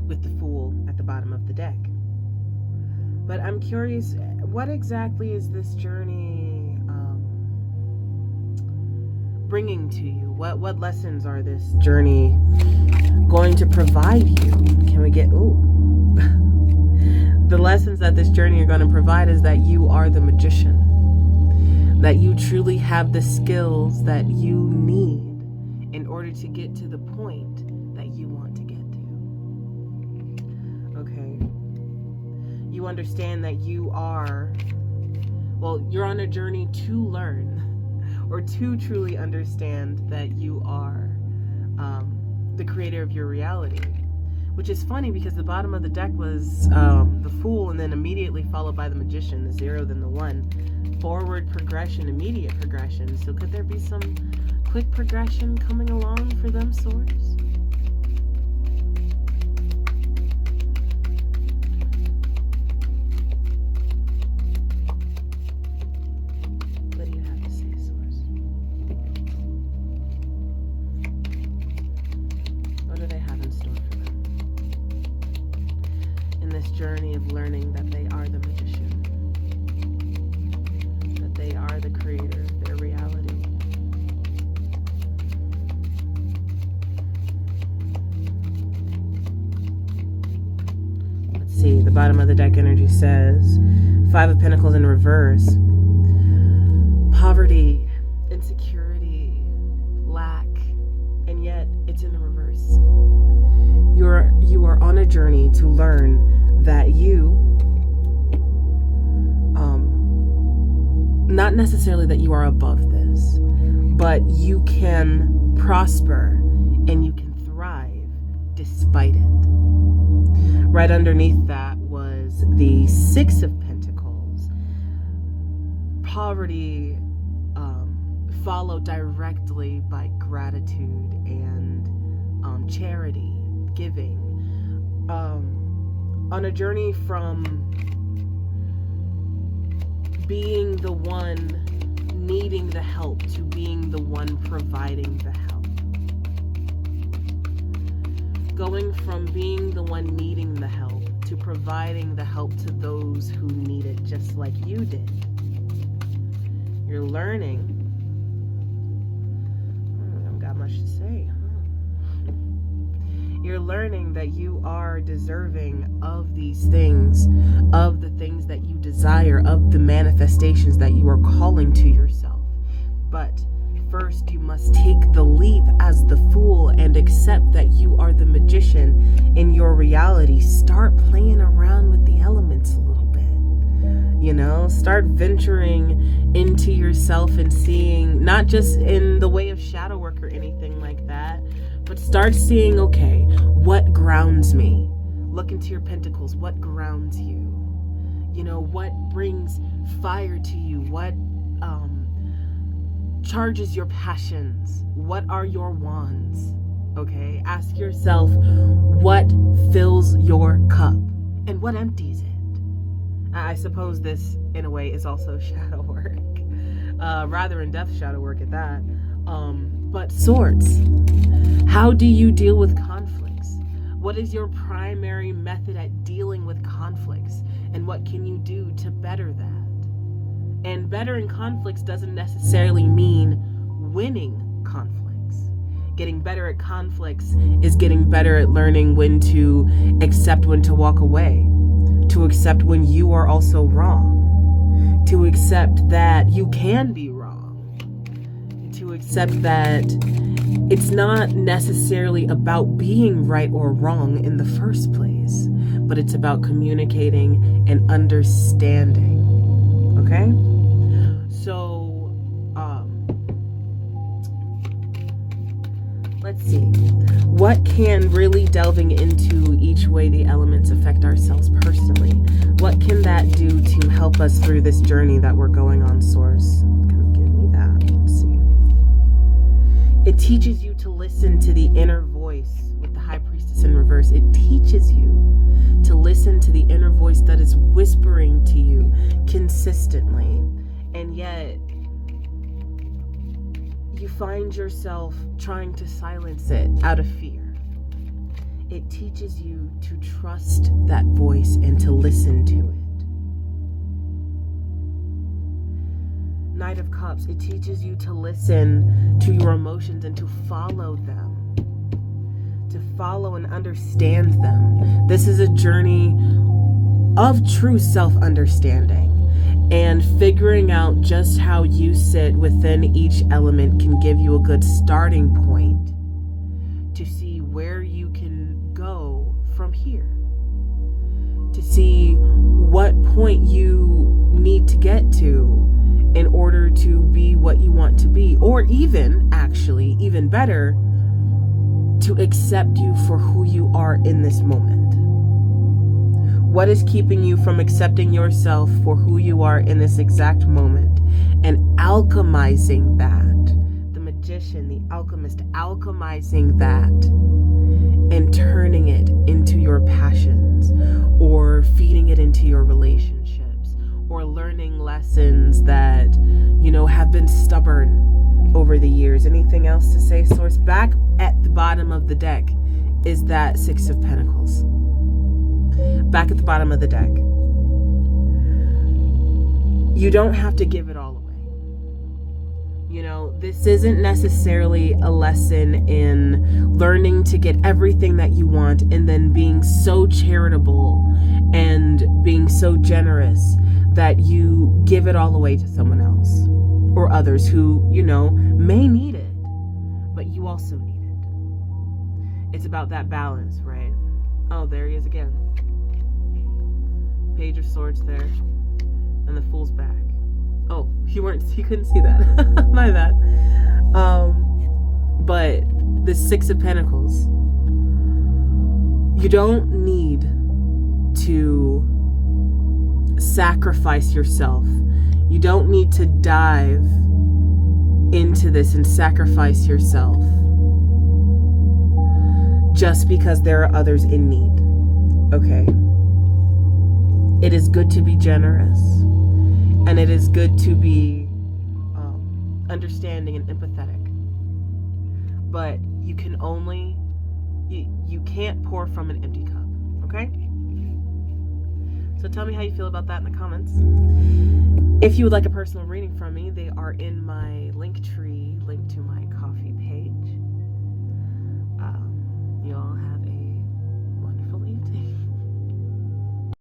with the Fool at the bottom of the deck. But I'm curious, what exactly is this journey bringing to you? What lessons are this journey going to provide you? Can we get, the lessons that this journey are going to provide is that you are the magician, that you truly have the skills that you need in order to get to the point that you want to get to. Okay. You understand that you're on a journey to learn or to truly understand that you are the creator of your reality. Which is funny because the bottom of the deck was the Fool, and then immediately followed by the Magician, the 0, then the 1. Forward progression, immediate progression. So could there be some quick progression coming along for them, Source? What do you have to say, Source? What do they have in store for them? In this journey of learning that they are the magician, that they are the creator of their reality. Let's see, the bottom of the deck energy says 5 of Pentacles in reverse. Poverty, insecurity, lack, and yet it's in the reverse. You are on a journey to learn that you, not necessarily that you are above this, but you can prosper and you can thrive despite it. Right underneath that was the 6 of Pentacles. Poverty followed directly by gratitude and charity, giving. On a journey from being the one needing the help to being the one providing the help. Going from being the one needing the help to providing the help to those who need it just like you did. You're learning. I haven't got much to say. You're learning that you are deserving of these things, of the things that you desire, of the manifestations that you are calling to yourself. But first you must take the leap as the Fool and accept that you are the magician in your reality. Start playing around with the elements a little bit. Start venturing into yourself and seeing, not just in the way of shadow work or anything like that, but start seeing, okay, what grounds me? Look into your pentacles. What grounds you? What brings fire to you? What charges your passions? What are your wands? Okay, ask yourself, what fills your cup and what empties it? I suppose this, in a way, is also shadow work. Rather in-depth shadow work at that. But Swords, how do you deal with conflicts? What is your primary method at dealing with conflicts? And what can you do to better that? And bettering conflicts doesn't necessarily mean winning conflicts. Getting better at conflicts is getting better at learning when to accept when to walk away, to accept when you are also wrong, to accept that you can be wrong, to accept that it's not necessarily about being right or wrong in the first place, but it's about communicating and understanding. Okay? So, let's see. What can really delving into each way the elements affect ourselves personally? What can that do to help us through this journey that we're going on, Source? Give me that. Let's see. It teaches you to listen to the inner voice with the High Priestess in reverse. It teaches you to listen to the inner voice that is whispering to you consistently. And yet, you find yourself trying to silence it out of fear. it teaches you to trust that voice and to listen to it. Knight of Cups, it teaches you to listen to your emotions and to follow them, to follow and understand them. This is a journey of true self-understanding, and figuring out just how you sit within each element can give you a good starting point to see where you can go from here, to see what point you need to get to in order to be what you want to be, or even, actually, even better, to accept you for who you are in this moment. What is keeping you from accepting yourself for who you are in this exact moment and alchemizing that? The magician, the alchemist, alchemizing that and turning it into your passions, or feeding it into your relationships, or learning lessons that, have been stubborn over the years. Anything else to say, Source? Back at the bottom of the deck is that Six of Pentacles. Back at the bottom of the deck. You don't have to give it all away. This isn't necessarily a lesson in learning to get everything that you want and then being so charitable and being so generous that you give it all away to someone else or others who, may need it, but you also need it. It's about that balance, right? Oh, there he is again. Page of Swords there, and the Fool's back. Oh, you couldn't see that. My bad. But the Six of Pentacles, you don't need to sacrifice yourself. You don't need to dive into this and sacrifice yourself just because there are others in need. Okay? It is good to be generous, and it is good to be understanding and empathetic. But you can only, you can't pour from an empty cup, okay? So tell me how you feel about that in the comments. If you would like a personal reading from me, they are in my Linktree, link to my coffee page. You all have a